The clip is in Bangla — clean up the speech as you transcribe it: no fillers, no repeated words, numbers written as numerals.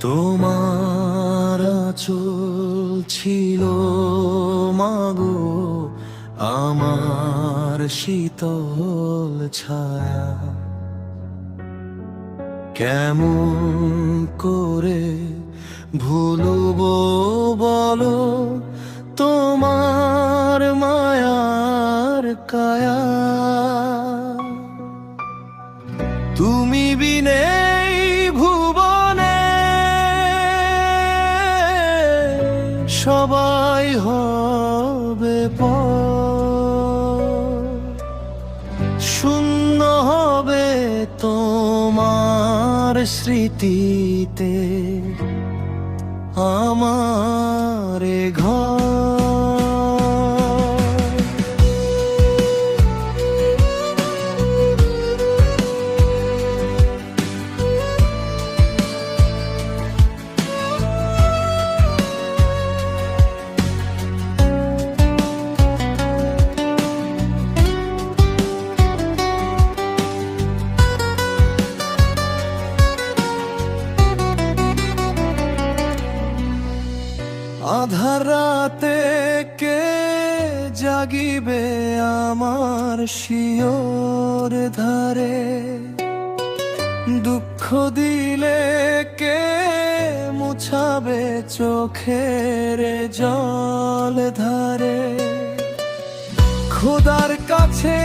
তোমার আঁচল ছিল মাগো আমার শীতল ছায়া। কেমন করে ভুলবো বলো তোমার মায়ার কায়া। তুমি বিনে ভুবনে সবাই হবে পর, শূন্য হবে তোমার স্মৃতিতে আমার এ ঘর। আধার রাতে কে জাগিবে আমার শিয়র ধারে, দুঃখ দিলে কে মুছাবে চোখের জল ধারে। খোদার কাছে